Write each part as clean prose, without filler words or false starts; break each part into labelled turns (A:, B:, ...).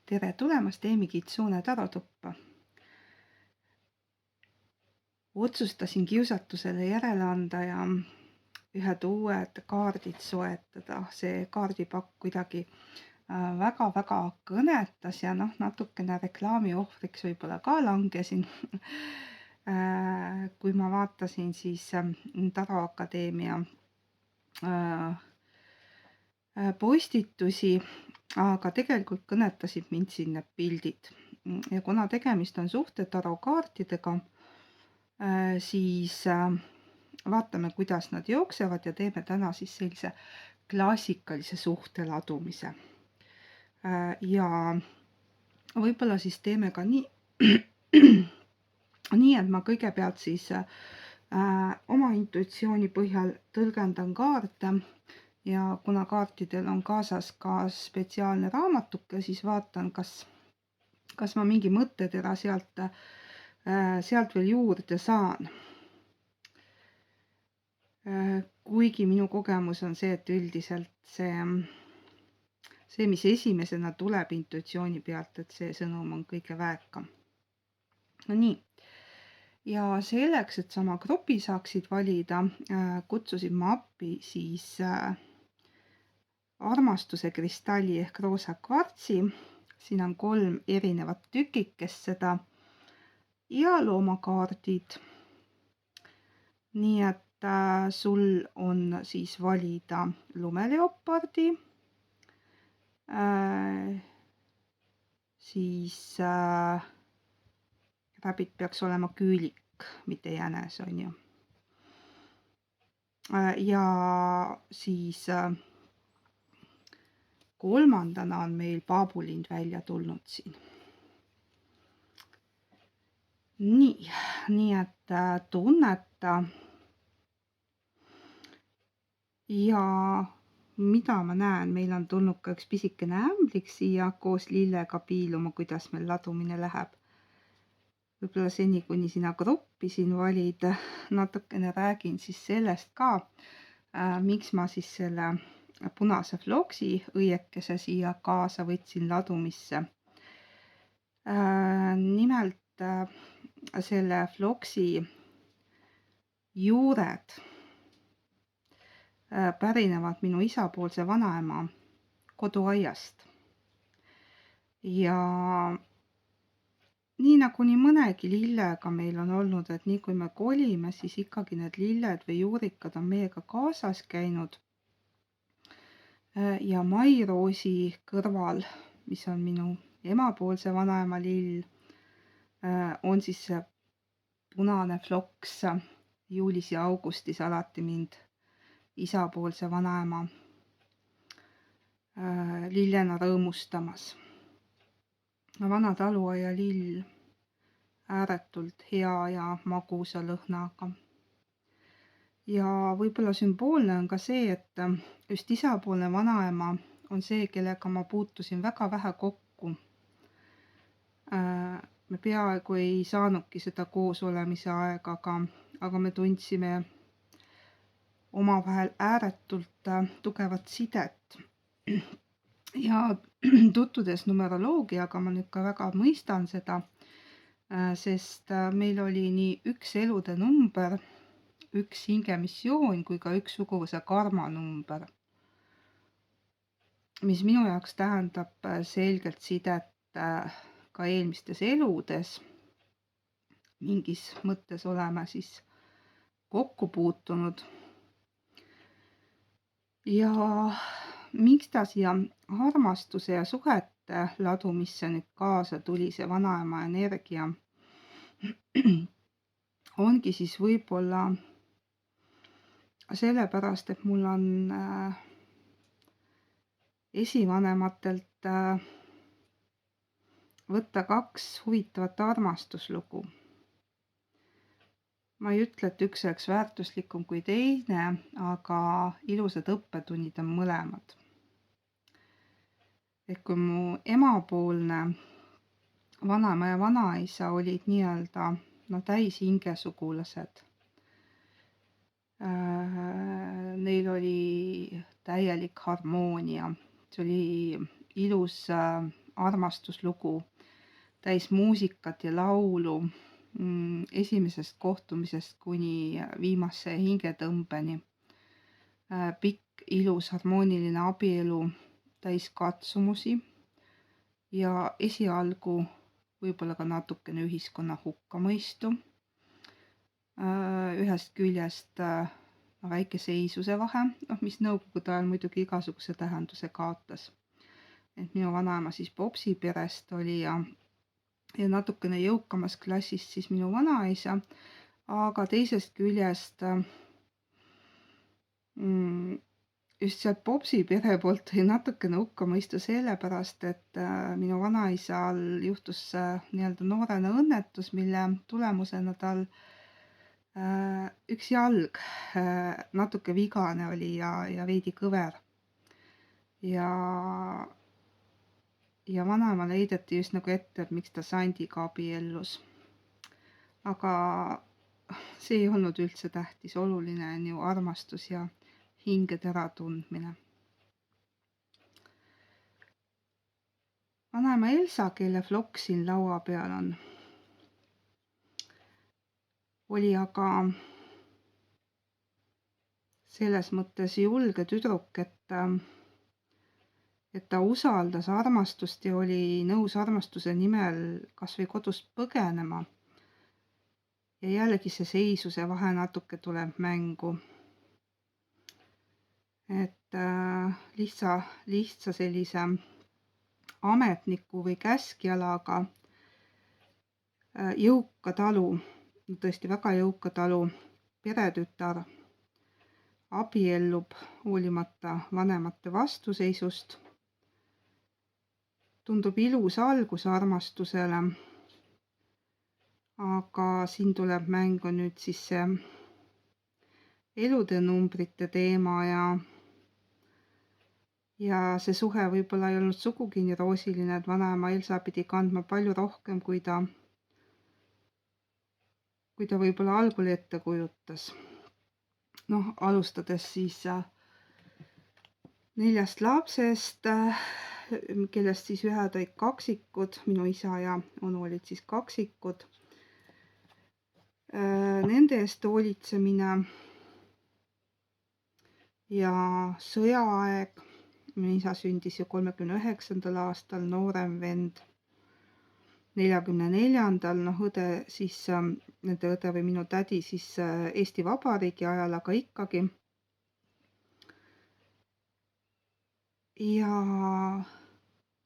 A: Tere tulemast Eemi Kitsune tarotuppa. Otsustasin kiusatusele järele anda ja ühed uued kaardid soetada. See kaardipakk kuidagi väga-väga kõnetas ja natukene reklaami ohvriks võib-olla ka langesin. Kui ma vaatasin siis Taroakadeemia postitusi, aga tegelikult kõnetasid mind siin need pildid. Ja kuna tegemist on suhtetarokaartidega, siis vaatame, kuidas nad jooksevad ja teeme täna siis sellise klassikalise suhte ladumise. Ja võib-olla siis teeme ka nii, et ma kõigepealt siis oma intuitsiooni põhjal tõlgendan kaarte ja kuna kaartidel on kaasas ka spetsiaalne raamatuke, siis vaatan, kas ma mingi mõttetera sealt veel juurde saan. Kuigi minu kogemus on see, et üldiselt see, mis esimesena tuleb intuitsiooni pealt, et see sõnum on kõige väärkam. No nii. Ja selleks, et sama grupi saaksid valida, kutsusin ma appi siis armastuse kristalli ehk roosa kvartsi. Siin on 3 erinevat tükikest seda ja loomakaardid. Nii et sul on siis valida lumeleopardi, siis räbit peaks olema küülik, mitte jänes, on ju. Ja siis kolmandana on meil paabulind välja tulnud siin. Nii et tunneta. Ja mida ma näen, meil on tulnud ka üks pisikene ämblik siia koos lillega piiluma, kuidas meil ladumine läheb. Võib-olla seni, kuni sina gruppi siin valid, natukene räägin siis sellest ka, miks ma siis selle punase floksi õiekese siia kaasa võtsin ladumisse. Nimelt selle floksi juured pärinevad minu isapoolse vanaema koduaiast. Ja nii nagu nii mõnegi lillega meil on olnud, et nii kui me kolime, siis ikkagi need lilled või juurikad on meiega kaasas käinud. Ja mairoosi kõrval, mis on minu emapoolse vanaema lill, on siis see punane floks juulis ja augustis alati mind isapoolse vanaema lillena rõõmustamas. Vana taluaia lill ääretult hea ja magusa lõhnaga. Ja võib-olla sümboolne on ka see, et just isapoolne vanaema on see, kellega ma puutusin väga vähe kokku. Me peaaegu ei saanudki seda koos olemise aega, aga me tundsime omavahel ääretult tugevat sidet. Ja tutvudes numeroloogiaga ma nüüd ka väga mõistan seda, sest meil oli nii üks elude number, üks hingemissioon kui ka üks suguvõsa karma number, mis minu jaoks tähendab selgelt sidet ka eelmistes eludes. Mingis mõttes oleme siis kokku puutunud. Ja miks ta siia armastuse ja suhete ladumisse nüüd kaasa tuli, see vanaema energia, ongi siis võib-olla sellepärast, et mul on esivanematelt võtta 2 huvitavat armastuslugu. Ma ei ütle, et üks oleks väärtuslikum kui teine, aga ilusad õppetunnid on mõlemad. Et kui mu emapoolne vanaema ja vanaisa olid nii-öelda täis hingesugulased. Neil oli täielik harmoonia. See oli ilus armastuslugu, täis muusikat ja laulu, esimesest kohtumisest kuni viimase hingetõmbeni. Pikk, ilus, harmooniline abielu, täis katsumusi ja esialgu võib-olla ka natukene ühiskonna hukkamõistu. Ühest küljest väike seisuse vahe, mis nõukogude ajal muidugi igasuguse tähenduse kaotas. Et minu vanaema siis popsi perest oli ja natukene jõukamas klassist siis minu vanaisa, aga teisest küljest just seal popsi pere poolt oli natukene hukkamõistu sellepärast, et minu vanaisal juhtus nii-öelda noorena õnnetus, mille tulemusena tal üks jalg natuke vigane oli ja veidi kõver. Ja vanaemale heideti just nagu ette, et miks ta Sandiga abiellus. Aga see ei olnud üldse tähtis, oluline on ju armastus ja hingede äratundmine. Vanaema Elsa, kelle flokk siin laua peal on, oli aga selles mõttes julge tüdruk, et ta usaldas armastust ja oli nõus armastuse nimel kas või kodust põgenema. Ja jällegi see seisuse vahe natuke tuleb mängu. Et lihtsa sellise ametniku või käskjalaga jõuka talu, tõesti väga jõuka talu peretütar abiellub hoolimata vanemate vastuseisust. Tundub ilus algus armastusele, aga siin tuleb mängu nüüd siis see elude numbrite teema ja see suhe võib-olla ei olnud sugugi nii roosiline, et vanaema Elsa pidi kandma palju rohkem, kui ta võib-olla algul ette kujutas. Alustades siis 4 lapsest, kellest siis ühed olid kaksikud, minu isa ja onu olid siis kaksikud. Nende eest hoolitsemine ja sõjaaeg. Minu isa sündis ju 39. aastal, noorem vend 44. Õde siis, nende õde või minu tädi siis Eesti Vabariigi ajal, aga ikkagi. Ja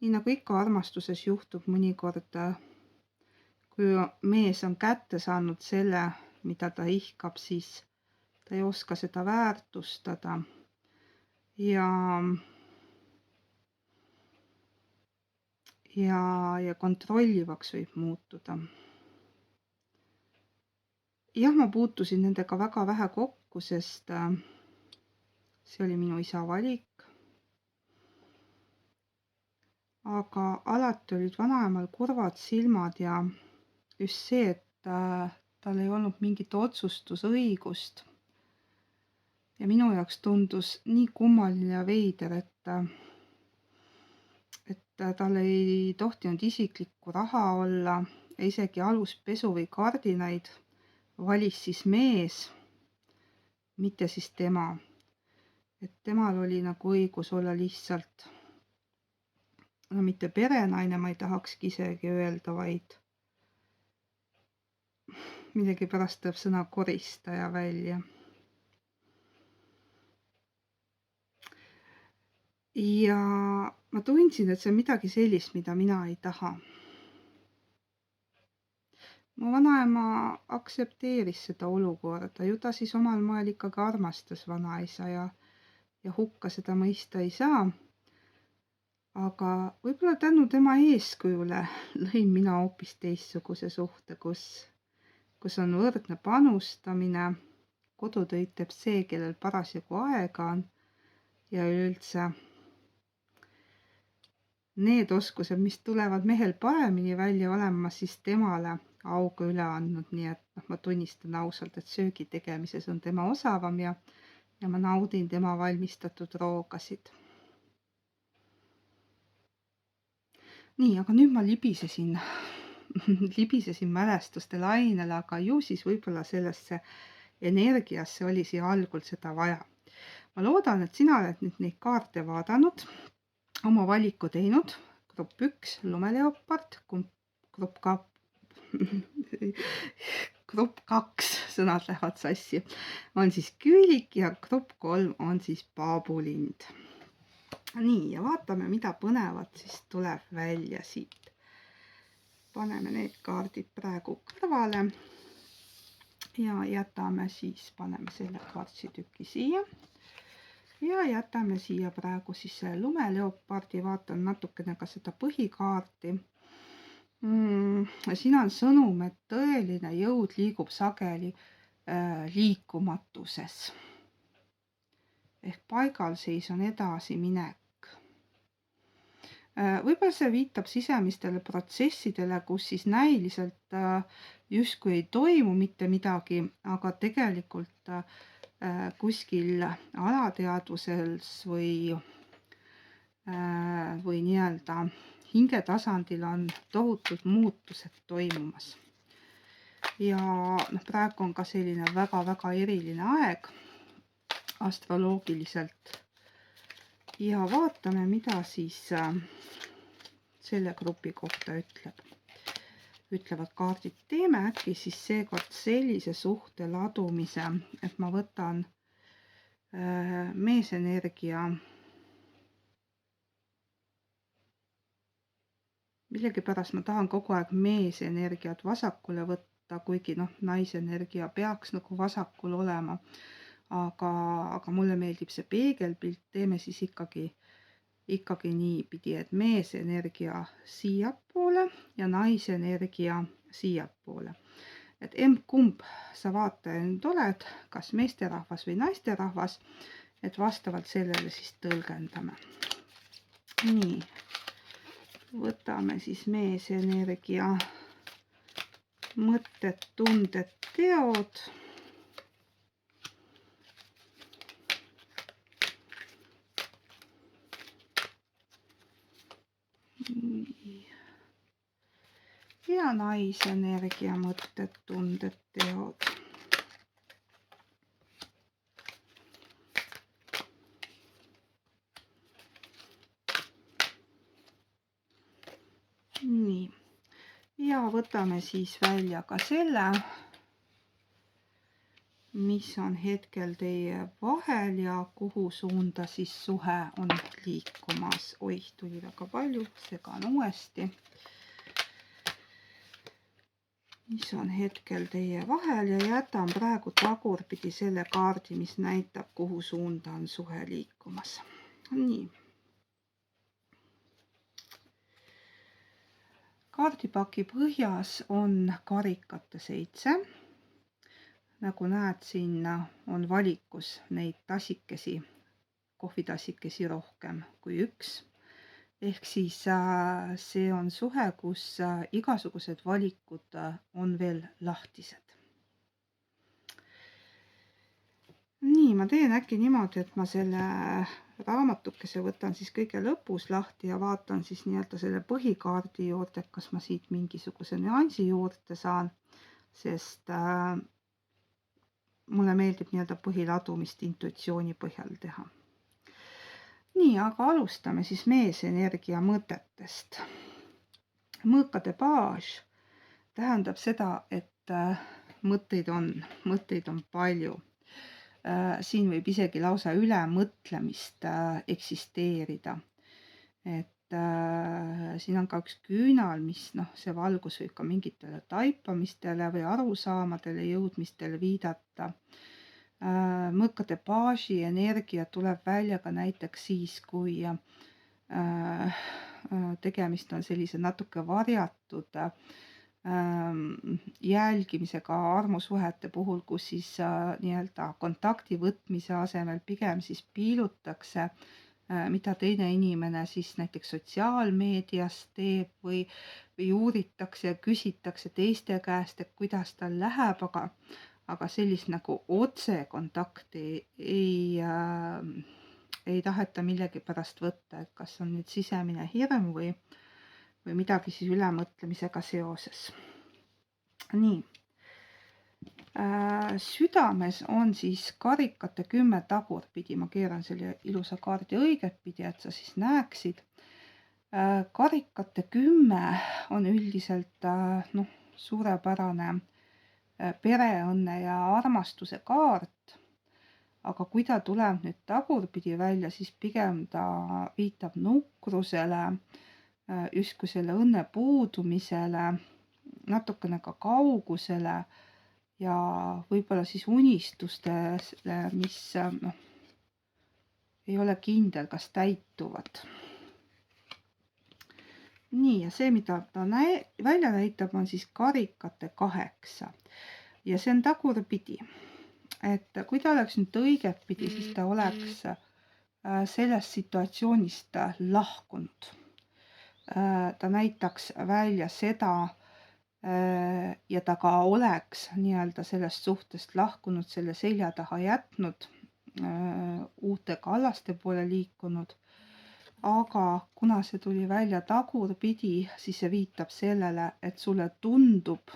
A: nii nagu ikka armastuses juhtub mõnikord, kui mees on kätte saanud selle, mida ta ihkab, siis ta ei oska seda väärtustada ja kontrollivaks võib muutuda. Jah, ma puutusin nendega väga vähe kokku, sest see oli minu isa valik. Aga alati olid vanaemal kurvad silmad ja just see, et tal ei olnud mingit otsustusõigust. Ja minu jaoks tundus nii kummaline ja veider, et tal ei tohtinud isiklikku raha olla ja isegi aluspesu või kardinaid valis siis mees, mitte siis tema. Et temal oli nagu õigus olla lihtsalt, mitte perenaine, ma ei tahakski isegi öelda, vaid millegi pärast tuleb sõna koristaja välja. Ja ma tundsin, et see on midagi sellist, mida mina ei taha. Mu vanaema aktsepteeris seda olukorda, ju ta siis omal moel ikkagi armastas vanaisa ja hukka seda mõista ei saa. Aga võib-olla tänu tema eeskujule lõin mina hoopis teistsuguse suhte, kus on võrdne panustamine, kodutöid teeb see, kellel parasjagu aega on ja üldse need oskused, mis tulevad mehel paremini välja, olema siis temale auga üle andnud, nii et ma tunnistan ausalt, et söögi tegemises on tema osavam ja ma naudin tema valmistatud roogasid. Nii, aga nüüd ma libisesin libisesin mälestuste lainele, aga ju siis võib-olla sellesse energiasse oli siia algul seda vaja. Ma loodan, et sina oled nüüd neid kaarte vaadanud, oma valiku teinud. Grupp 1, lumeleopard, grupp grupp 2, sõnad lähevad sassi, on siis küülik ja grupp 3 on siis paabulind. Nii, ja vaatame, mida põnevat siis tuleb välja siit. Paneme need kaardid praegu kõrvale ja jätame siis, paneme selle kaartsitüki siia ja jätame siia praegu siis selle lumeleopardi, vaatan natukene ka seda põhikaarti. Siin on sõnum, et tõeline jõud liigub sageli liikumatuses. Ehk paigalseis on edasiminek. Võib-olla see viitab sisemistele protsessidele, kus siis näiliselt justkui ei toimu mitte midagi, aga tegelikult kuskil alateadvuses või nii-öelda hingetasandil on tohutud muutused toimumas. Ja praegu on ka selline väga-väga eriline aeg astroloogiliselt. Ja vaatame, mida siis selle grupi kohta ütlevad kaardid. Teeme äkki siis seekord sellise suhte ladumise, et ma võtan meesenergia. Millegipärast ma tahan kogu aeg meesenergiat vasakule võtta, kuigi naisenergia peaks nagu vasakul olema. Aga mulle meeldib see peegelpilt, teeme siis ikkagi niipidi, et meesenergia siiapoole ja naisenergia siiapoole. Et kumb sa vaataja nüüd oled, kas meesterahvas või naisterahvas, et vastavalt sellele siis tõlgendame. Nii, võtame siis meesenergia mõtted, tunded, teod. Ja naisenergia mõtted, tunded, teod. Nii. Ja võtame siis välja ka selle, mis on hetkel teie vahel ja kuhu suunda siis suhe on liikumas. Oih, tuli väga palju, segan uuesti. Mis on hetkel teie vahel ja jätan praegu tagurpidi selle kaardi, mis näitab, kuhu suunda on suhe liikumas. Nii. Kaardipaki põhjas on karikate 7. Nagu näed, siin on valikus neid tassikesi, kohvitassikesi rohkem kui 1. Ehk siis see on suhe, kus igasugused valikud on veel lahtised. Nii, ma teen äkki niimoodi, et ma selle raamatukese võtan siis kõige lõpus lahti ja vaatan siis nii-öelda selle põhikaardi juurde, kas ma siit mingisuguse nüansi juurde saan, sest mulle meeldib nii-öelda põhiladumist intuitsiooni põhjal teha. Nii, aga alustame siis meesenergia mõtetest. Mõõkade paas tähendab seda, et mõtteid on palju. Siin võib isegi lausa ülemõtlemist eksisteerida. Et siin on ka üks küünal, mis see valgus võib ka mingitele taipamistele või arusaamadele jõudmistele viidata. Mõõkade baasi energia tuleb välja ka näiteks siis, kui tegemist on sellise natuke varjatud jälgimisega armusuhete puhul, kus siis nii-öelda kontakti võtmise asemel pigem siis piilutakse, mida teine inimene siis näiteks sotsiaalmeedias teeb või uuritakse ja küsitakse teiste käest, et kuidas tal läheb, aga sellist nagu otsekontakti ei taheta millegipärast võtta, et kas on nüüd sisemine hirm või või midagi siis ülemõtlemisega seoses. Nii. Südames on siis karikate 10 tagurpidi. Ma keeran selle ilusa kaardi õigetpidi, et sa siis näeksid. Karikate 10 on üldiselt suurepärane pereõnne ja armastuse kaart. Aga kui ta tuleb nüüd tagurpidi välja, siis pigem ta viitab nukrusele, justkui selle õnne puudumisele, natukene ka kaugusele ja võib-olla siis unistustele, mis ei ole kindel, kas täituvad. Nii, ja see, mida ta välja näitab, on siis karikate 8 ja see on tagurpidi. Et kui ta oleks nüüd õigetpidi, siis ta oleks sellest situatsioonist lahkunud. Ta näitaks välja seda ja ta ka oleks nii-öelda sellest suhtest lahkunud, selle selja taha jätnud, uute kallaste poole liikunud. Aga kuna see tuli välja tagurpidi, siis see viitab sellele, et sulle tundub,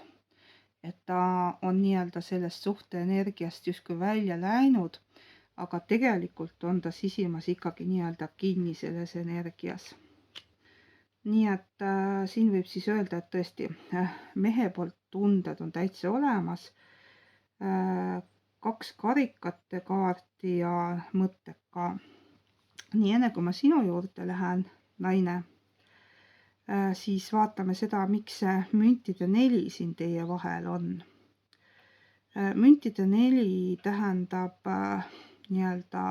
A: et ta on nii-öelda sellest suhte energiast justkui välja läinud, aga tegelikult on ta sisimas ikkagi nii-öelda kinni selles energias. Nii et siin võib siis öelda, et tõesti mehe poolt tunded on täitsa olemas, 2 karikate kaarti ja mõtted ka. Nii, enne kui ma sinu juurde lähen, naine, siis vaatame seda, miks see müntide 4 siin teie vahel on. Müntide 4 tähendab nii-öelda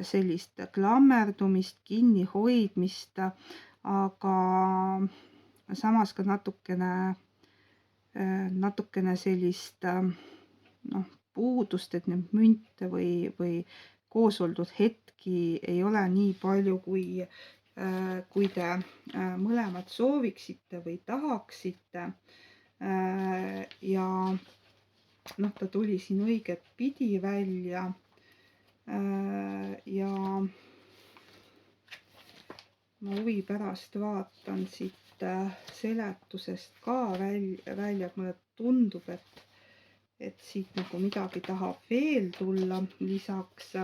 A: sellist klammerdumist, kinnihoidmist, aga samas ka natukene sellist puudust, et neid münte või koos oldud hetki ei ole nii palju, kui te mõlemad sooviksite või tahaksite. Ja ta tuli siin õiget pidi välja ja ma huvi pärast vaatan siit seletusest ka välja, et mulle tundub, et siit nagu midagi tahab veel tulla lisaks.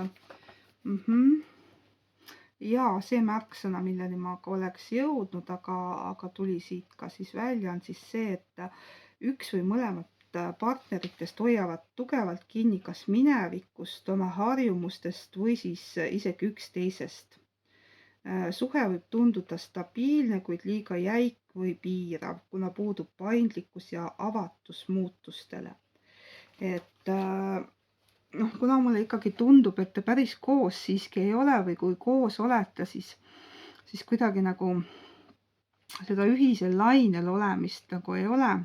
A: Ja see märksõna, milleni ma ka oleks jõudnud, aga tuli siit ka siis välja, on siis see, et üks või mõlemad partneritest hoiavad tugevalt kinni kas minevikust, oma harjumustest või siis isegi üksteisest. Suhe võib tunduda stabiilne, kuid liiga jäik või piirav, kuna puudub paindlikkus ja avatus muutustele. Et kuna mulle ikkagi tundub, et te päris koos siiski ei ole või kui koos olete, siis kuidagi nagu seda ühisel lainel olemist nagu ei ole.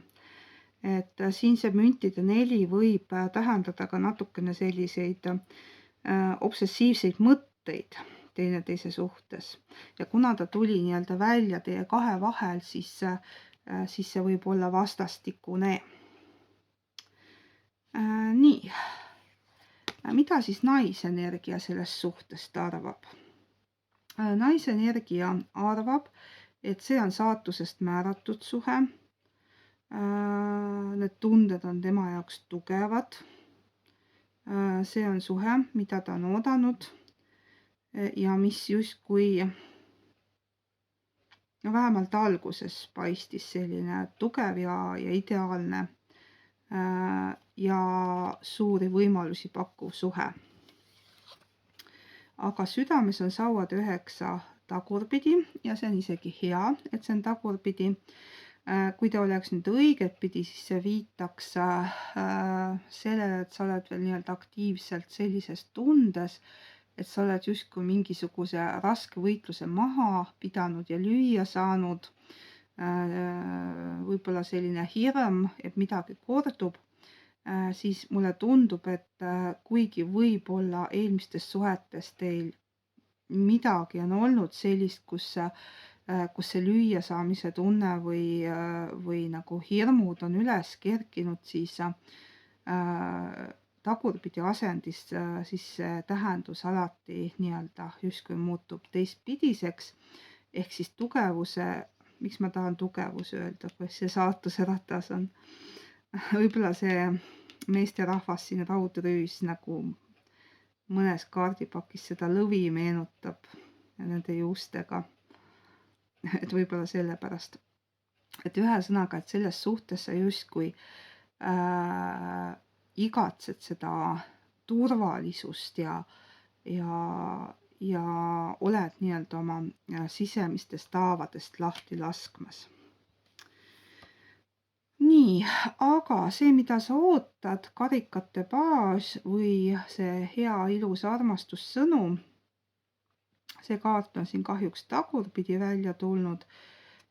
A: Et siin see müntide 4 võib tähendada ka natukene selliseid obsessiivseid mõtteid teineteise suhtes. Ja kuna ta tuli nii-öelda välja teie 2 vahel, siis see võib olla vastastikune. Nii. Mida siis naisenergia sellest suhtest arvab? Naisenergia arvab, et see on saatusest määratud suhe. Need tunded on tema jaoks tugevad. See on suhe, mida ta on oodanud ja mis justkui vähemalt alguses paistis selline tugev ja ideaalne ja suuri võimalusi pakkuv suhe. Aga südames on sauade 9 tagurpidi ja see on isegi hea, et see on tagurpidi. Kui ta oleks nüüd õigetpidi, siis see viitaks sellele, et sa oled veel nii-öelda aktiivselt sellises tundes, et sa oled justkui mingisuguse raske võitluse maha pidanud ja lüüa saanud. Võib-olla selline hirm, et midagi kordub, siis mulle tundub, et kuigi võib-olla eelmistes suhetes teil midagi on olnud sellist, kus see lüüa saamise tunne või nagu hirmud on üles kerkinud, siis tagurpidi asendis siis tähendus alati nii-öelda justkui muutub teistpidiseks, ehk siis tugevuse miks ma tahan tugevus öelda, kus see saatuse ratas on. Võib-olla see meesterahvas siin raudrüüs nagu mõnes kaardipakis seda lõvi meenutab nende juustega. Et võib-olla sellepärast. Et ühesõnaga, et selles suhtes sa justkui igatsed seda turvalisust ja oled nii-öelda oma sisemistest taavadest lahti laskmas. Nii, aga see, mida sa ootad, karikate baas või see hea ilus armastussõnum, see kaart on siin kahjuks tagurpidi välja tulnud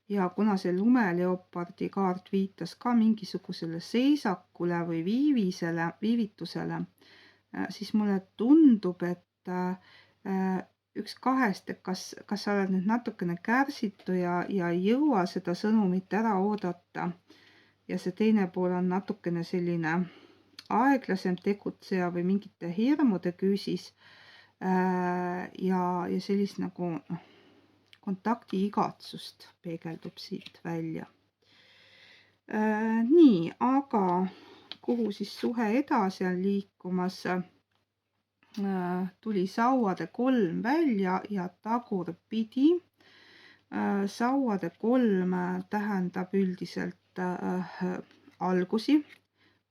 A: ja kuna see lumeleopardi kaart viitas ka mingisugusele seisakule või viivitusele, siis mulle tundub, et üks kahest, et kas sa oled nüüd natukene kärsitu ja ei jõua seda sõnumit ära oodata ja see teine pool on natukene selline aeglasem tegutseja või mingite hirmude küüsis ja sellist nagu kontakti igatsust peegeldub siit välja. Nii, aga kuhu siis suhe edasi on liikumas? Tuli sauade 3 välja ja tagurpidi. Sauade 3 tähendab üldiselt algusi,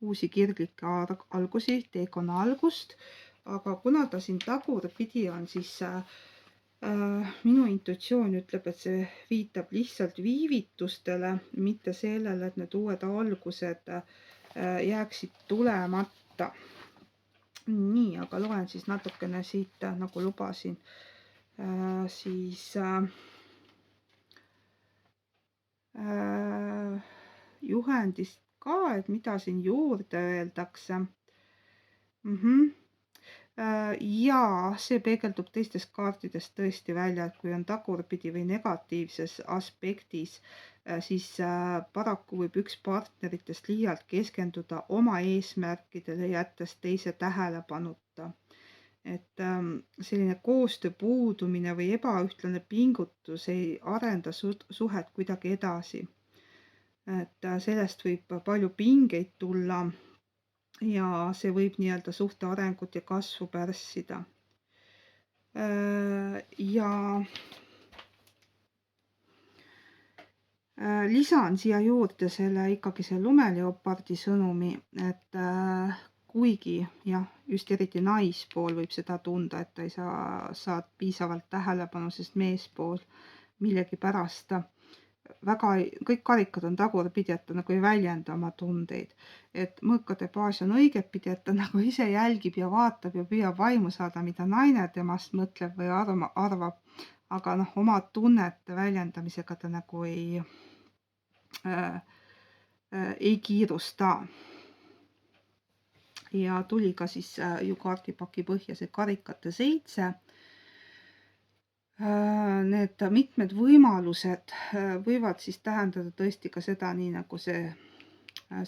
A: uusi kirglikke algusi, teekonna algust, aga kuna ta siin tagurpidi on, siis minu intuitsioon ütleb, et see viitab lihtsalt viivitustele, mitte sellele, et need uued algused jääksid tulemata. Nii, aga loen siis natukene siit, nagu lubasin, siis juhendist ka, et mida siin juurde öeldakse. Ja see peegeldub teistest kaartidest tõesti välja, et kui on tagurpidi või negatiivses aspektis, siis paraku võib üks partneritest liialt keskenduda oma eesmärkidele, jättes teise tähelepanuta. Et selline koostöö puudumine või ebaühtlane pingutus ei arenda suhet kuidagi edasi. Et sellest võib palju pingeid tulla ja see võib nii-öelda suhte arengut ja kasvu pärssida. Ja lisan siia juurde ikkagi see lumeleopardi sõnumi, et kuigi jah, just eriti naispool võib seda tunda, et ta ei saa piisavalt tähelepanu, sest meespool millegipärast väga kõik karikad on tagurpidi, et ta nagu ei väljenda oma tundeid. Et mõõkade baas on õigetpidi, et ta nagu ise jälgib ja vaatab ja püüab vaimu saada, mida naine temast mõtleb või arvab, aga oma tunnete väljendamisega ta nagu ei kiirusta. Ja tuli ka siis ju kaardipaki põhja see karikate 7. Need mitmed võimalused võivad siis tähendada tõesti ka seda, nii nagu see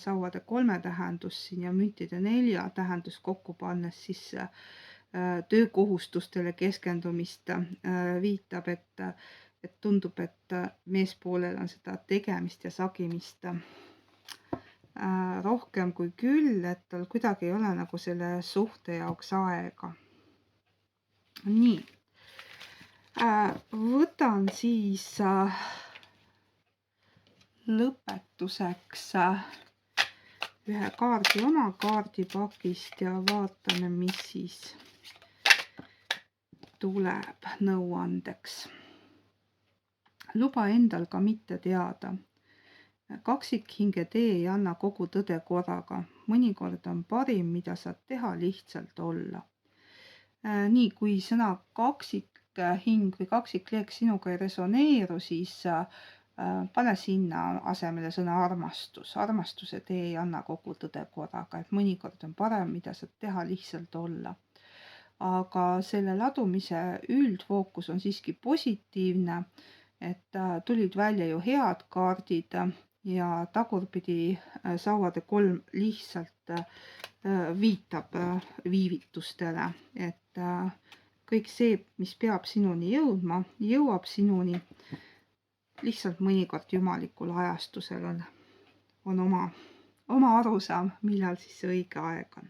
A: sauade 3 tähendus siin ja müntide 4 tähendus kokku pannes, siis töökohustustele keskendumist viitab, et tundub, et meespoolel on seda tegemist ja sagimist rohkem kui küll, et tal kuidagi ei ole nagu selle suhte jaoks aega. Nii. Võtan siis lõpetuseks ühe kaardi oma kaardipakist ja vaatame, mis siis tuleb nõuandeks. Luba endal ka mitte teada. Kaksikhinge tee ei anna kogu tõde korraga. Mõnikord on parim, mida saad teha, lihtsalt olla. Nii, kui sõna kaksikhing või kaksikleek sinuga ei resoneeru, siis pane sinna asemele sõna armastus. Armastuse tee ei anna kogu tõde korraga, et mõnikord on parem, mida saad teha, lihtsalt olla. Aga selle ladumise üldfookus on siiski positiivne, et tulid välja ju head kaardid ja tagurpidi sauade 3 lihtsalt viitab viivitustele, et kõik see, mis peab sinuni jõudma, jõuab sinuni. lihtsalt mõnikord jumalikul ajastusel on oma arusaam, millal siis see õige aeg on.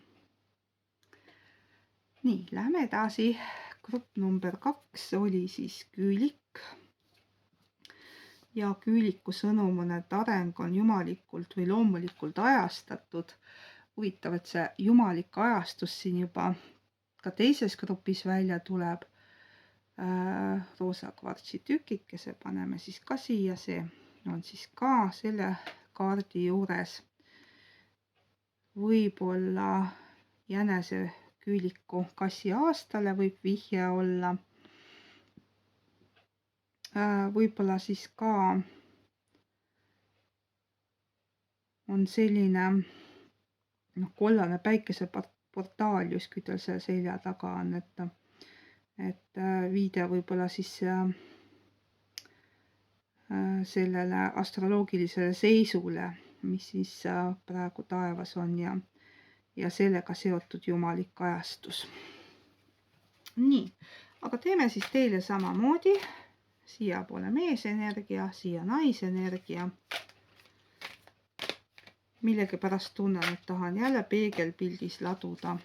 A: Nii, lähme edasi. Grupp number 2 oli siis küülik. Ja küüliku sõnum on, et areng on jumalikult või loomulikult ajastatud. Huvitav, et see jumalik ajastus siin juba ka teises grupis välja tuleb. Roosa kvartsi tükikese paneme siis ka siia, see on siis ka selle kaardi juures. Võib-olla jänese küüliku kassi aastale võib vihje olla. Võib-olla siis ka on selline kollane päikeseportaal justkui tal seal selja taga on, et viide võib-olla siis sellele astroloogilisele seisule, mis siis praegu taevas on ja sellega seotud jumalik ajastus. Nii, aga teeme siis teile samamoodi. Siia poole meesenergia, siia naisenergia. Millegipärast tunnen, et tahan jälle peegelpildis laduda.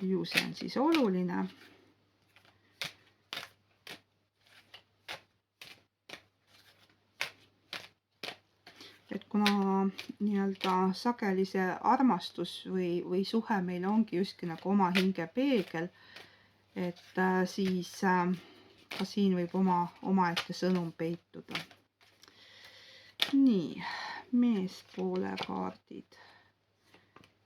A: Ju see on siis oluline. Et kuna nii-öelda sageli see armastus või suhe meil ongi justkui nagu oma hinge peegel, et siis ka siin võib omaette sõnum peituda. Nii, meespoole kaardid.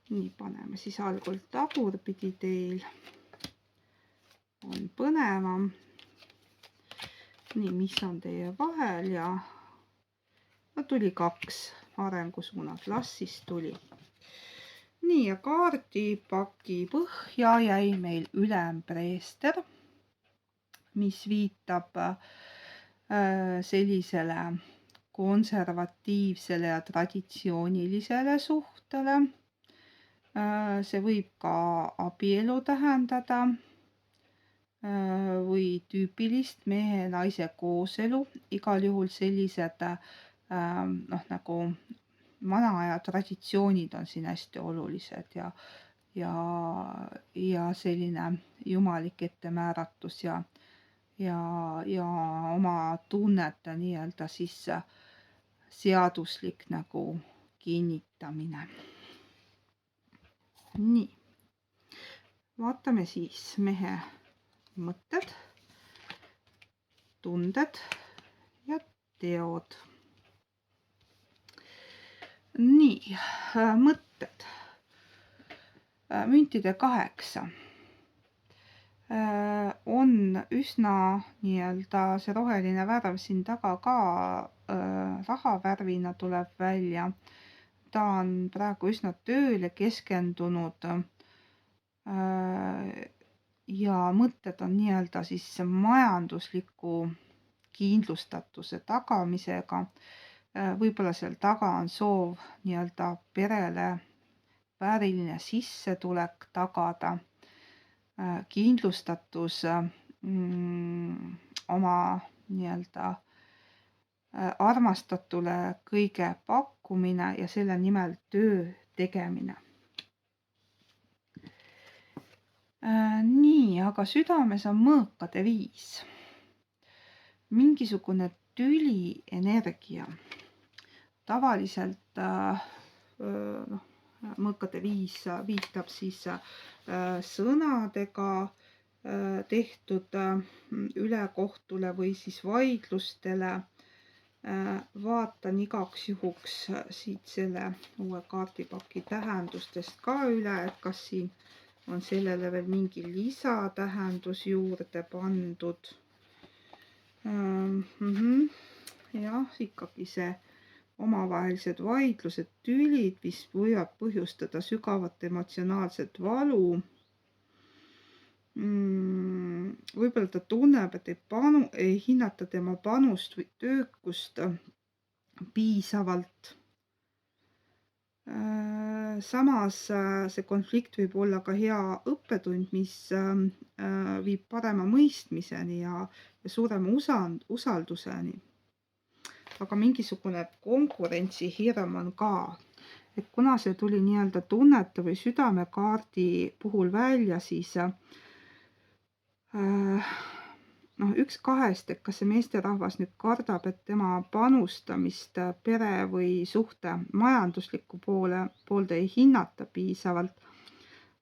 A: Nii, paneme siis algul tagurpidi teil. On põnevam. Nii, mis on teie vahel ja tuli 2 arengusuunad, las siis tuli. Nii, ja kaardipaki põhja jäi meil ülempreester, mis viitab sellisele konservatiivsele ja traditsioonilisele suhtele. See võib ka abielu tähendada või tüüpilist mehe ja naise kooselu. Igal juhul sellised nagu vanaaja traditsioonid on siin hästi olulised ja selline jumalik ettemääratus ja oma tunnete nii-öelda siis seaduslik nagu kinnitamine. Nii, vaatame siis mehe mõtted, tunded ja teod. Nii, mõtted. Müntide 8 on üsna nii-öelda see roheline värv siin taga ka rahavärvina tuleb välja. Ta on praegu üsna tööle keskendunud ja mõtted on nii-öelda siis majandusliku kindlustatuse tagamisega. Võib-olla seal taga on soov nii-öelda perele vääriline sissetulek tagada, kindlustatus oma nii-öelda armastatule kõige pakkumine ja selle nimel töö tegemine. Nii, aga südames on mõõkade 5. Mingisugune tüli energia. Tavaliselt mõõkade 5 viitab siis sõnadega tehtud ülekohtule või siis vaidlustele. Vaatan igaks juhuks siit selle uue kaardipaki tähendustest ka üle, et kas siin on sellele veel mingi lisatähendus juurde pandud. Jah, ikkagi see omavahelised vaidlused, tülid, mis võivad põhjustada sügavat emotsionaalset valu. Võib-olla ta tunneb, et ei hinnata tema panust või töökust piisavalt. Samas see konflikt võib olla ka hea õppetund, mis viib parema mõistmiseni ja suurema usalduseni. Aga mingisugune konkurentsihirm on ka. Et kuna see tuli nii-öelda tunnete või südamekaardi puhul välja, siis üks kahest, et kas see meesterahvas nüüd kardab, et tema panustamist pere või suhte majanduslikku poolde ei hinnata piisavalt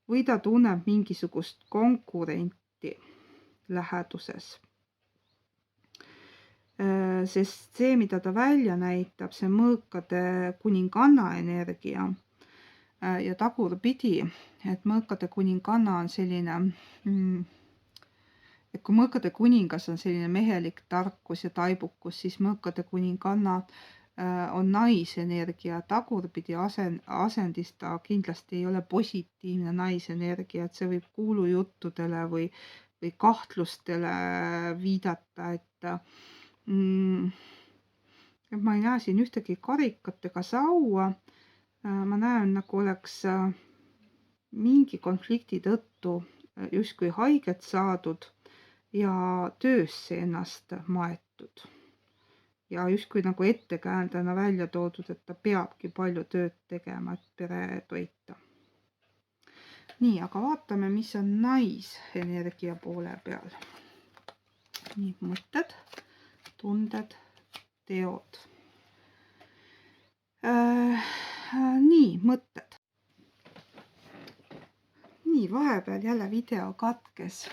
A: või ta tunneb mingisugust konkurenti läheduses. Sest see, mida ta välja näitab, see mõõkade kuninganna energia ja tagurpidi, et mõõkade kuninganna on selline et kui mõõkade kuningas on selline mehelik tarkus ja taibukus, siis mõõkade kuninganna on naisenergia tagurpidi asendis, ta kindlasti ei ole positiivne naisenergia, et see võib kuulujuttudele või kahtlustele viidata, et ma ei näe siin ühtegi karikat ega saua. Ma näen, nagu oleks mingi konflikti tõttu justkui haiget saadud ja töösse ennast maetud. Ja justkui nagu ettekäändena välja toodud, et ta peabki palju tööd tegema, et pere toita. Nii, aga vaatame, mis on naisenergia poole peal. Nii, mõtted, tunded, teod. Nii, mõtted. Nii, vahepeal jälle video katkes.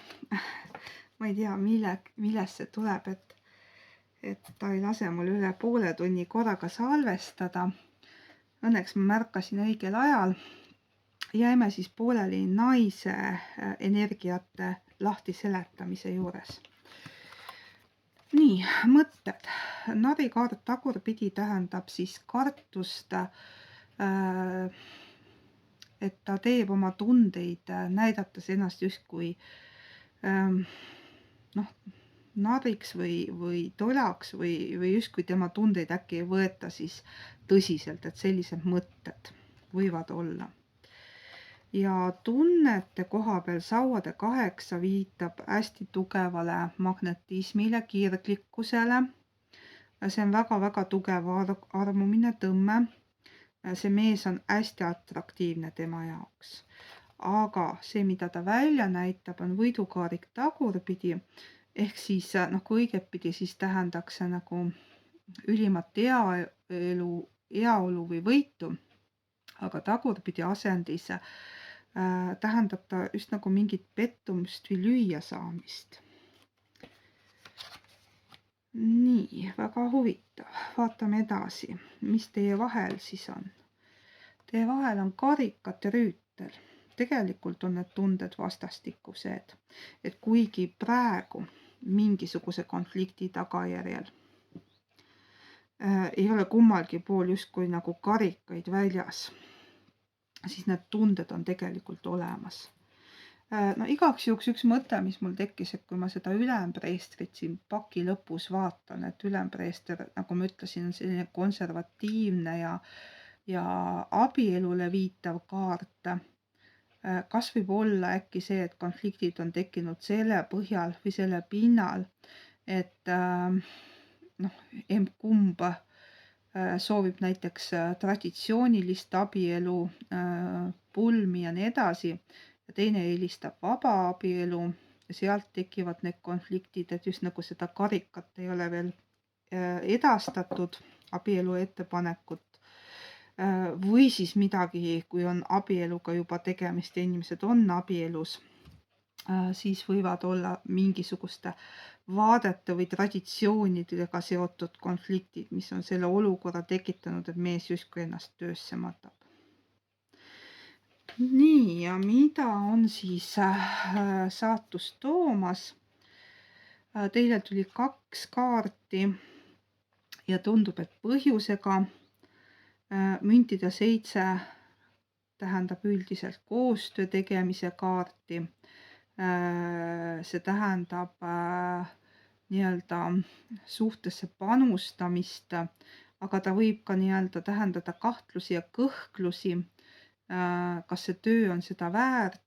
A: Ma ei tea, millest see tuleb, et ta ei lase mul üle poole tunni korraga salvestada. Õnneks ma märkasin õigel ajal. Jäime siis pooleli naise energiate lahti seletamise juures. Nii, mõtted. Narikaart tagurpidi tähendab siis kartust, et ta teeb oma tundeid, näidates ennast justkui nariks või tolaks või justkui tema tundeid äkki ei võeta siis tõsiselt, et sellised mõtted võivad olla. Ja tunnete koha peal sauade 8 viitab hästi tugevale magnetismile, kirglikkusele. See on väga-väga tugev armumine, tõmme. See mees on hästi atraktiivne tema jaoks. Aga see, mida ta välja näitab, on võidukaarik tagurpidi. Ehk siis, kui õigetpidi, siis tähendaks see nagu ülimat heaolu või võitu. Aga tagurpidi asendis tähendab ta just nagu mingit pettumust või lüüa saamist. Nii, väga huvitav. Vaatame edasi, mis teie vahel siis on. Teie vahel on karikate rüütel. Tegelikult on need tunded vastastikused, et kuigi praegu mingisuguse konflikti tagajärjel ei ole kummalgi pool justkui nagu karikaid väljas, siis need tunded on tegelikult olemas. Igaks juhuks üks mõte, mis mul tekkis, et kui ma seda ülempreestrit siin paki lõpus vaatan, et ülempreester, nagu ma ütlesin, on selline konservatiivne ja abielule viitav kaart. Kas võib olla äkki see, et konfliktid on tekkinud selle põhjal või selle pinnal, et emb-kumb soovib näiteks traditsioonilist abielu, pulmi ja nii edasi, ja teine eelistab vaba abielu ja sealt tekivad need konfliktid, et just nagu seda karikat ei ole veel edastatud, abielu ettepanekut. Või siis midagi, kui on abieluga juba tegemist ja inimesed on abielus, siis võivad olla mingisuguste vaadete või traditsioonidega seotud konfliktid, mis on selle olukorra tekitanud, et mees justkui ennast töösse matab. Nii, ja mida on siis saatus toomas? Teile tuli 2 kaarti ja tundub, et põhjusega. Müntide 7 tähendab üldiselt koostöö tegemise kaarti. See tähendab nii-öelda suhtesse panustamist, aga ta võib ka nii-öelda tähendada kahtlusi ja kõhklusi, kas see töö on seda väärt,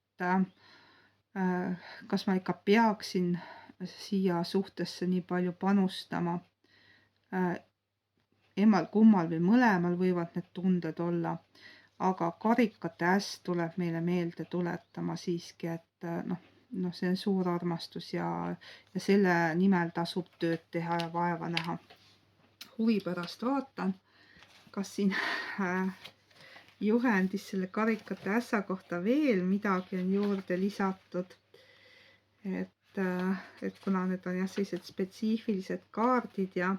A: kas ma ikka peaksin siia suhtesse nii palju panustama. Emmal-kummal või mõlemal võivad need tunded olla, aga karikate äss tuleb meile meelde tuletama siiski, et see on suur armastus ja selle nimel tasub tööd teha ja vaeva näha. Huvi pärast vaatan, kas siin juhendis selle karikate ässa kohta veel midagi on juurde lisatud. Et kuna need on jah sellised spetsiifilised kaardid ja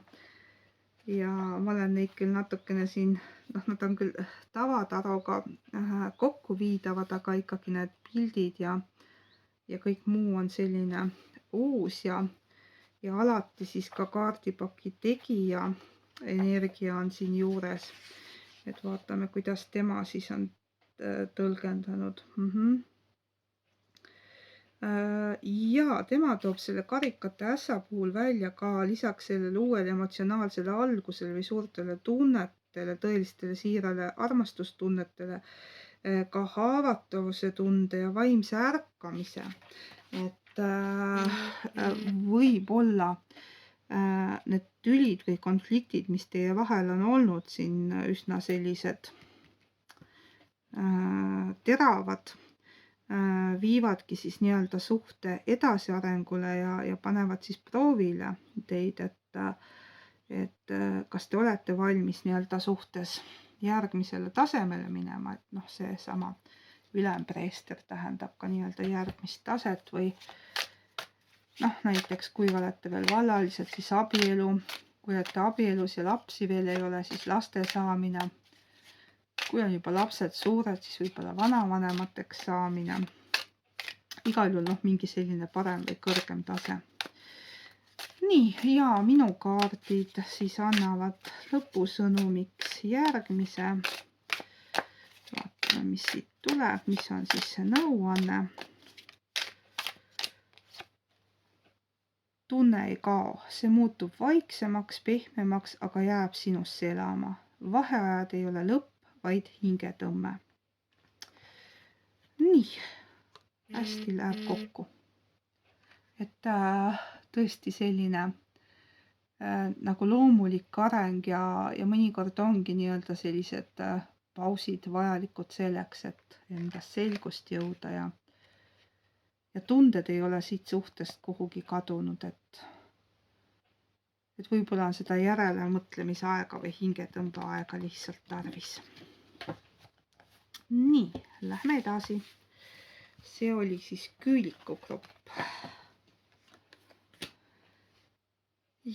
A: ma olen neid küll natukene siin, nad on küll tavataroga kokku viidavad, aga ikkagi need pildid ja kõik muu on selline uus ja alati siis ka kaardipaki tegija energia on siin juures. Et vaatame, kuidas tema siis on tõlgendanud. Ja tema toob selle karikate ässa puhul välja ka lisaks sellele uuele emotsionaalsele algusele või suurtele tunnetele, tõelistele siirale armastustunnetele, ka haavatavuse tunde ja vaimse ärkamise. Et võib-olla need tülid või konfliktid, mis teie vahel on olnud siin üsna sellised teravad, viivadki siis nii-öelda suhte edasiarengule ja panevad siis proovile teid, et kas te olete valmis nii-öelda suhtes järgmisele tasemele minema, et see sama ülempreester tähendab ka nii-öelda järgmist taset või näiteks kui olete veel vallalised, siis abielu, kui olete abielus ja lapsi veel ei ole, siis laste saamine. Kui on juba lapsed suured, siis võib-olla vanavanemateks saamine. Igal juhul mingi selline parem või kõrgem tase. Nii, ja minu kaardid siis annavad lõpusõnumiks järgmise. Vaatame, mis siit tuleb, mis on siis see nõuanne. Tunne ei kao, see muutub vaiksemaks, pehmemaks, aga jääb sinusse elama. Vaheajad ei ole lõpp, vaid hingetõmme. Nii, hästi läheb kokku. Et tõesti selline nagu loomulik areng ja mõnikord ongi nii-öelda sellised pausid vajalikud selleks, et endast selgust jõuda ja tunded ei ole siit suhtest kuhugi kadunud, et võib-olla on seda järelemõtlemise aega või hingetõmbe aega lihtsalt tarvis. Nii, lähme edasi. See oli siis Küüliku grupp.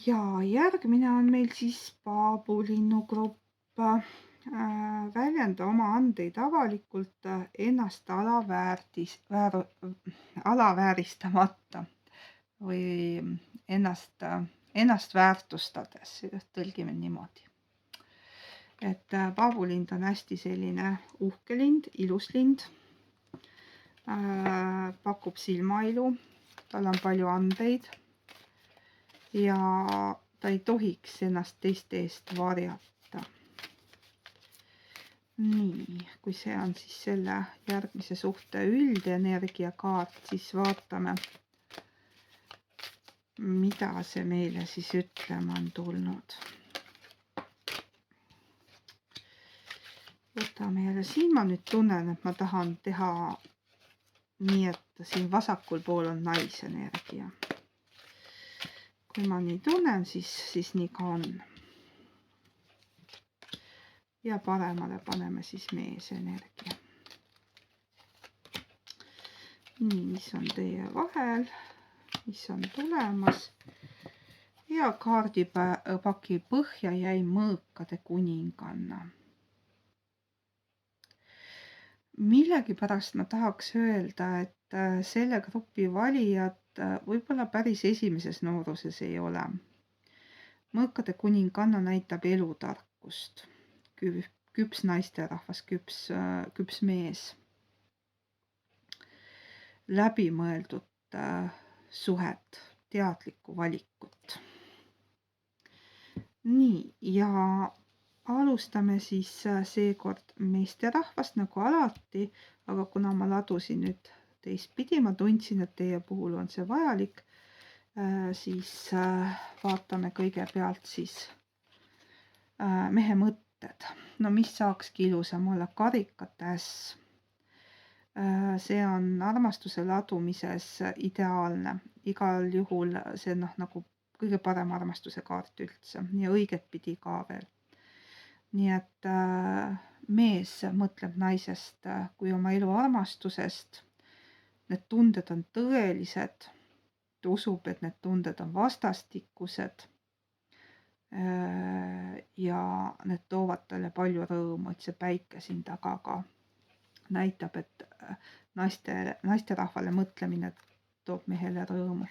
A: Ja järgmine on meil siis Paabulinnu grupp. Väljenda oma andeid avalikult ennast alavääristamata või ennast väärtustades, tõlgime niimoodi. Et Paabulind on hästi selline uhke lind, ilus lind, pakub silmailu, tal on palju andeid ja ta ei tohiks ennast teiste eest varjata. Nii, kui see on siis selle järgmise suhte üldenergia kaart, siis vaatame, mida see meile siis ütlema on tulnud. Võtame jälle siin, ma nüüd tunnen, et ma tahan teha nii, et siin vasakul pool on naisenergia. Kui ma nii tunnen, siis nii ka on. Ja paremale paneme siis meesenergia. Nii, mis on teie vahel, mis on tulemas. Ja kaardipaki põhja jäi mõõkade kuninganna. Millegipärast ma tahaks öelda, et selle grupi valijad võib-olla päris esimeses nooruses ei ole. Mõõkade kuninganna näitab elutarkust. Küps naisterahvas, küps mees. Läbimõeldud suhet, teadlikku valikut. Nii, ja alustame siis seekord meesterahvast nagu alati, aga kuna ma ladusin nüüd teistpidi, ma tundsin, et teie puhul on see vajalik, siis vaatame kõigepealt siis mehe mõtted. No mis saakski ilusam olla, karikate äss. See on armastuse ladumises ideaalne. Igal juhul see nagu kõige parem armastuse kaart üldse ja õiget pidi ka veel. Nii et mees mõtleb naisest kui oma elu armastusest. Need tunded on tõelised. Ta usub, et need tunded on vastastikused. Ja need toovad talle palju rõõmu, et see päike siin taga ka näitab, et naisterahvale mõtlemine toob mehele rõõmu.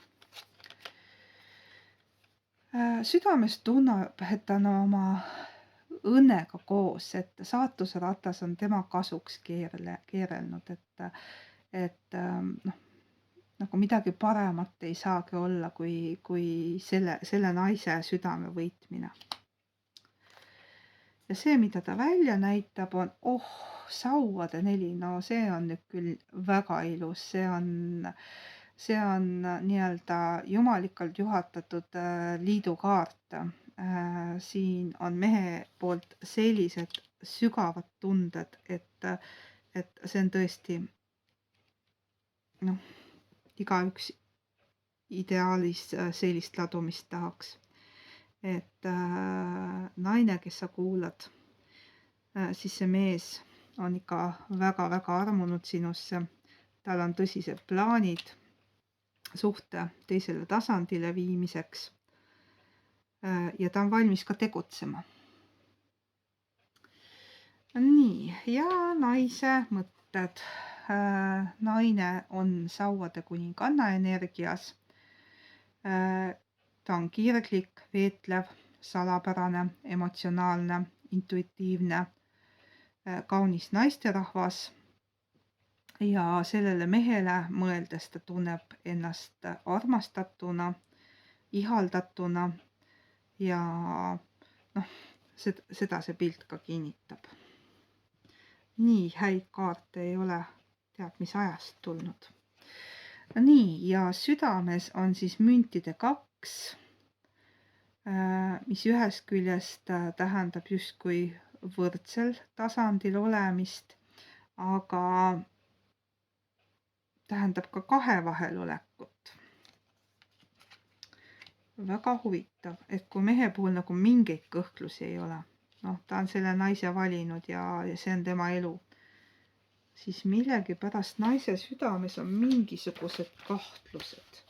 A: Südames tunneb, et ta on oma õnnega koos, et saatuse ratas on tema kasuks keerelnud, et nagu midagi paremat ei saagi olla, kui selle naise südame võitmine. Ja see, mida ta välja näitab, on sauade 4. No see on nüüd küll väga ilus. See on nii-öelda jumalikalt juhatatud liidukaart. Siin on mehe poolt sellised sügavad tunded, et see on tõesti igaüks ideaalis sellist ladumist tahaks. Et naine, kes sa kuulad, siis see mees on ikka väga-väga armunud sinusse. Tal on tõsised plaanid suhte teisele tasandile viimiseks ja ta on valmis ka tegutsema. Nii, ja naise mõtted. Naine on sauade kuninganna energias. Ta on kirglik, veetlev, salapärane, emotsionaalne, intuitiivne, kaunis naisterahvas ja sellele mehele mõeldes ta tunneb ennast armastatuna, ihaldatuna ja seda see pilt ka kinnitab. Nii häid kaarte ei ole teab mis ajast tulnud. Nii, ja südames on siis müntide 2, mis ühest küljest tähendab justkui võrdsel tasandil olemist, aga tähendab ka kahe vahel olekut. Väga huvitav, et kui mehe puhul nagu mingeid kõhklusi ei ole, ta on selle naise valinud ja see on tema elu, siis millegipärast naise südames on mingisugused kahtlused.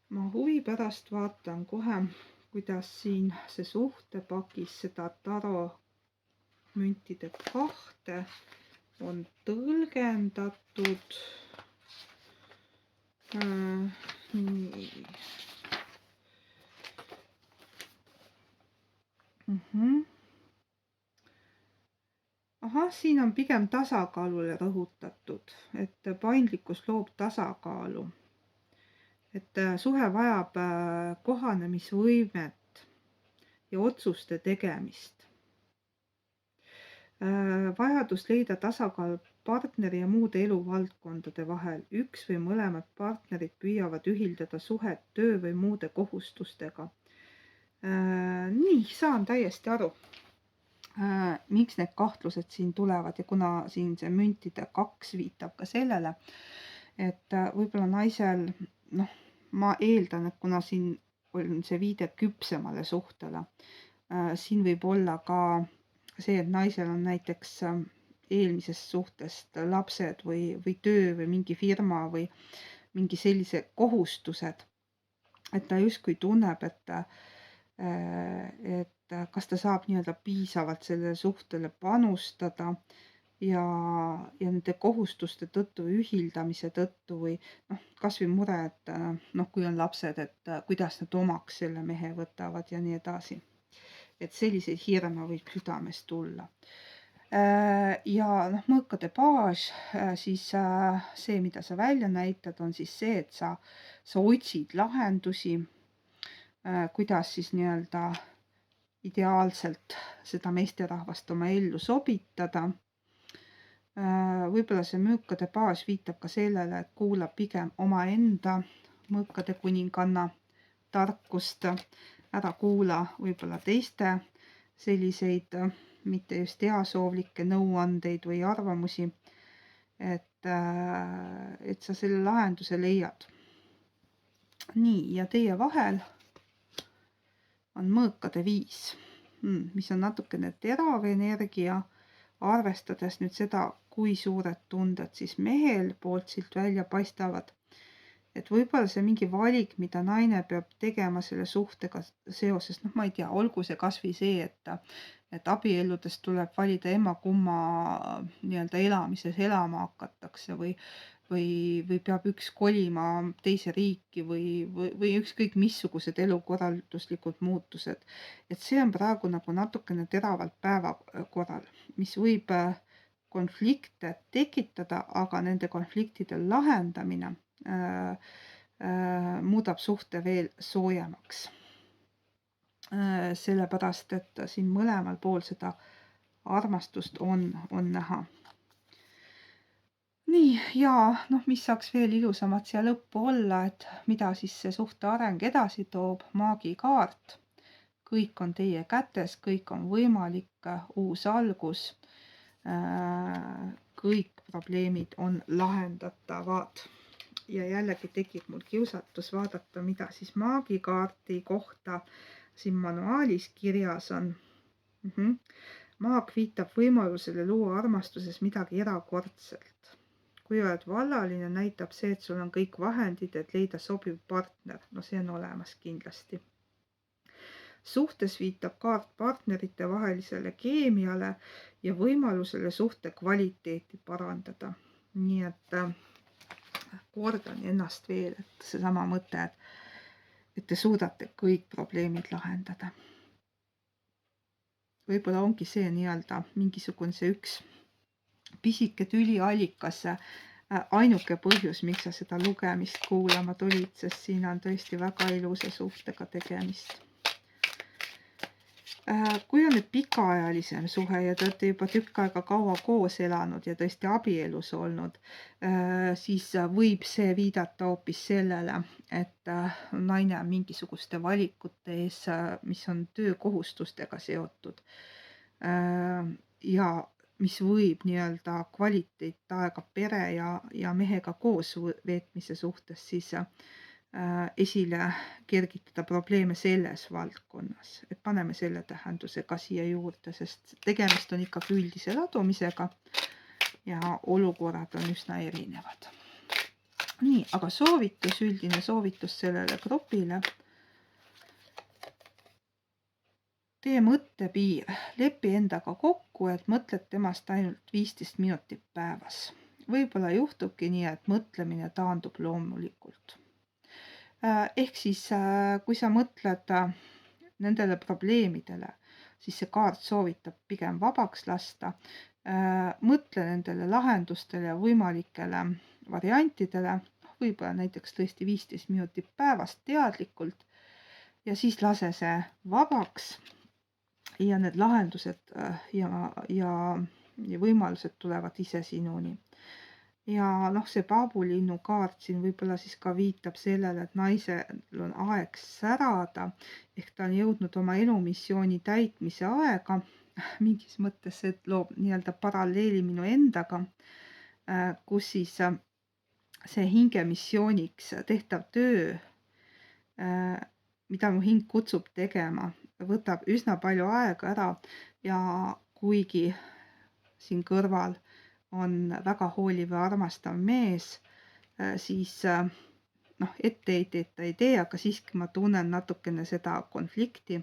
A: Ma huvi pärast vaatan kohe, kuidas siin see suhtepakis seda taro müntide 2 on tõlgendatud. Nii. Siin on pigem tasakaalule rõhutatud, et paindlikkus loob tasakaalu. Et suhe vajab kohanemisvõimet ja otsuste tegemist. Vajadus leida tasakaal partneri ja muude eluvaldkondade vahel. Üks või mõlemad partnerid püüavad ühildada suhet töö või muude kohustustega. Nii, saan täiesti aru, miks need kahtlused siin tulevad ja kuna siin see müntide 2 viitab ka sellele, et võib-olla naisel, ma eeldan, et kuna siin on see viide küpsemale suhtele, siin võib olla ka see, et naisel on näiteks eelmisest suhtest lapsed või töö või mingi firma või mingi sellise kohustused, et ta justkui tunneb, et kas ta saab nii-öelda piisavalt sellele suhtele panustada ja nende kohustuste tõttu või ühildamise tõttu või kas või mure, et kui on lapsed, et kuidas nad omaks selle mehe võtavad ja nii edasi. Et selliseid hirme võib südames tulla. Ja mõõkade baas, siis see, mida sa välja näitad, on siis see, et sa otsid lahendusi, kuidas siis nii-öelda ideaalselt seda meesterahvast oma ellu sobitada. Võib-olla see müükade baas viitab ka sellele, et kuulab pigem omaenda mõõkade kuninganna tarkust, ära kuula võib-olla teiste selliseid mitte just heasoovlikke nõuandeid või arvamusi, et sa selle lahenduse leiad. Nii, ja teie vahel on mõõkade 5, mis on natukene terav energia, arvestades nüüd seda, kui suured tunded siis mehel poolt siit välja paistavad. Et võib-olla see mingi valik, mida naine peab tegema selle suhtega seoses, ma ei tea, olgu see kas või see, et abielludest tuleb valida ema-kumma nii-öelda elamises elama hakatakse või peab üks kolima teise riiki või ükskõik missugused elukorralduslikud muutused. Et see on praegu nagu natukene teravalt päevakorral, mis võib konflikte tekitada, aga nende konfliktide lahendamine muudab suhte veel soojemaks. Sellepärast, et siin mõlemal pool seda armastust on näha. Nii, ja mis saaks veel ilusamat siia lõppu olla, et mida siis see suhte areng edasi toob, maagikaart. Kõik on teie kätes, kõik on võimalik, uus algus. Kõik probleemid on lahendatavad. Ja jällegi tekib mul kiusatus vaadata, mida siis maagikaarti kohta siin manuaalis kirjas on. Maag viitab võimalusele luua armastuses midagi erakordselt. Kui oled vallaline, näitab see, et sul on kõik vahendid, et leida sobiv partner. See on olemas kindlasti. Suhtes viitab kaart partnerite vahelisele keemiale ja võimalusele suhte kvaliteeti parandada. Nii et kordan ennast veel, et seesama mõte, et te suudate kõik probleemid lahendada. Võib-olla ongi see nii-öelda mingisugune see üks pisike tüliallikas, ainuke põhjus, miks sa seda lugemist kuulama tulid, sest siin on tõesti väga ilusa suhtega tegemist. Kui on nüüd pikaajalisem suhe ja te olete juba tükk aega kaua koos elanud ja tõesti abielus olnud, siis võib see viidata hoopis sellele, et naine on mingisuguste valikute ees, mis on töökohustustega seotud ja mis võib nii-öelda kvaliteet aega pere ja mehega koos veetmise suhtes siis esile kergitada probleeme selles valdkonnas, et paneme selle tähenduse ka siia juurde, sest tegemist on ikkagi üldise ladumisega ja olukorrad on üsna erinevad. Nii, aga soovitus, üldine soovitus sellele grupile. Tee mõttepiir, lepi endaga kokku, et mõtled temast ainult 15 minutit päevas. Võib-olla juhtubki nii, et mõtlemine taandub loomulikult. Ehk siis, kui sa mõtled nendele probleemidele, siis see kaart soovitab pigem vabaks lasta. Mõtle nendele lahendustele ja võimalikele variantidele, võib-olla näiteks tõesti 15 minutit päevast teadlikult ja siis lase see vabaks ja need lahendused ja võimalused tulevad ise sinuni. Ja see paabulinnu kaart siin võib-olla siis ka viitab sellele, et naisel on aeg särada, ehk ta on jõudnud oma elumissiooni täitmise aega. Mingis mõttes see loob nii-öelda paralleeli minu endaga, kus siis see hingemissiooniks tehtav töö, mida mu hing kutsub tegema, võtab üsna palju aega ära ja kuigi siin kõrval on väga hooliv ja armastav mees, siis etteheiteid ta ei tee, aga siiski ma tunnen natukene seda konflikti,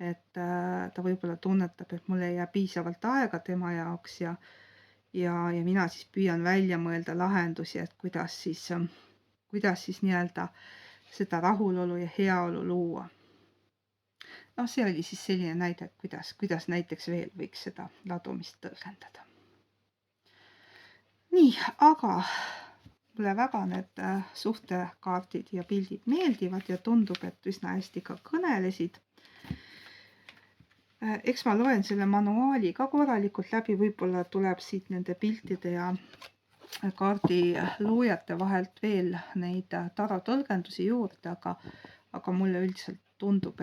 A: et ta võib-olla tunnetab, et mul ei jää piisavalt aega tema jaoks ja mina siis püüan välja mõelda lahendusi, et kuidas siis nii-öelda seda rahulolu ja heaolu luua. See oli siis selline näide, kuidas näiteks veel võiks seda ladumist tõlgendada. Nii, aga mulle väga need suhtekaardid ja pildid meeldivad ja tundub, et üsna hästi ka kõnelesid. Eks ma loen selle manuaali ka korralikult läbi, võib-olla tuleb siit nende piltide ja kaardiloojate vahelt veel neid tarotõlgendusi juurde, aga mulle üldiselt tundub,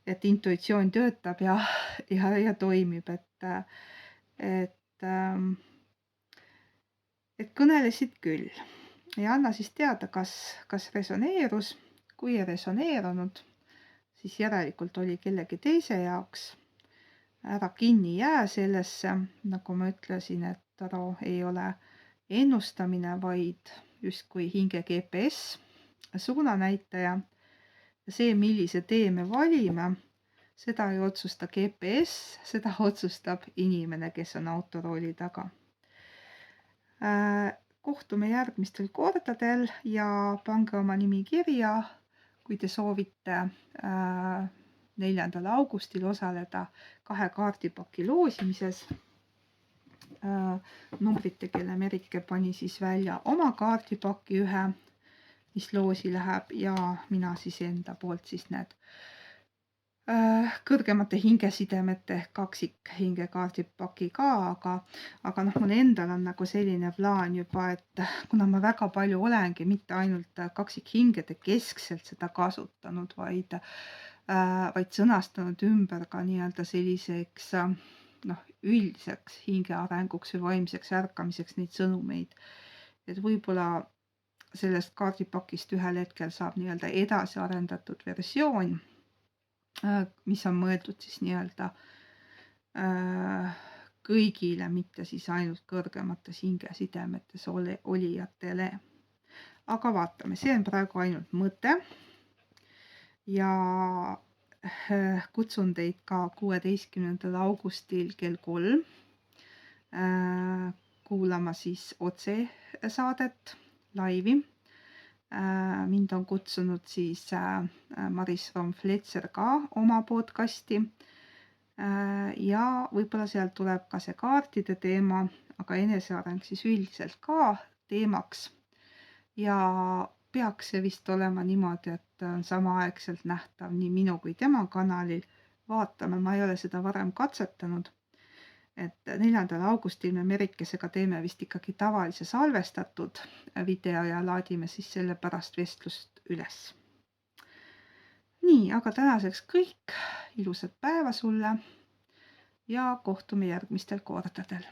A: et intuitsioon töötab ja toimib, et kõnelesid küll. Ja anna siis teada, kas resoneerus. Kui ei resoneerunud, siis järelikult oli kellegi teise jaoks. Ära kinni jää sellesse, nagu ma ütlesin, et taro ei ole ennustamine, vaid justkui hinge GPS, suunanäitaja. Ja see, millise tee me valime, seda ei otsusta GPS, seda otsustab inimene, kes on autorooli taga. Kohtume järgmistel kordadel ja pange oma nimi kirja, kui te soovite 4. augustil osaleda 2 kaardipaki loosimises. Numbrite kelle Merike pani siis välja oma kaardipaki ühe, mis loosi läheb, ja mina siis enda poolt siis need kõrgemate hingesidemete kaksik hingekaardipaki ka, aga mul endal on nagu selline plaan juba, et kuna ma väga palju olengi mitte ainult kaksikhingede keskselt seda kasutanud, vaid sõnastanud ümber ka nii-öelda selliseks üldiseks hingearenguks või vaimseks ärkamiseks neid sõnumeid, et võib-olla sellest kaardipakist ühel hetkel saab nii-öelda edasi arendatud versioon, mis on mõeldud siis nii-öelda kõigile, mitte siis ainult kõrgemates hingesidemetes olijatele. Aga vaatame, see on praegu ainult mõte ja kutsun teid ka 16. augustil kell 3 kuulama siis otsesaadet, laivi. Mind on kutsunud siis Maris Romfletser ka oma podcasti ja võib-olla sealt tuleb ka see kaartide teema, aga eneseareng siis üldiselt ka teemaks. Ja peaks see vist olema niimoodi, et on samaaegselt nähtav nii minu kui tema kanalil. Vaatame, ma ei ole seda varem katsetanud. Et 4. augustil me Merikesega teeme vist ikkagi tavalise salvestatud video ja laadime siis selle pärast vestlust üles. Nii, aga tänaseks kõik. Ilusat päeva sulle ja kohtume järgmistel kordadel.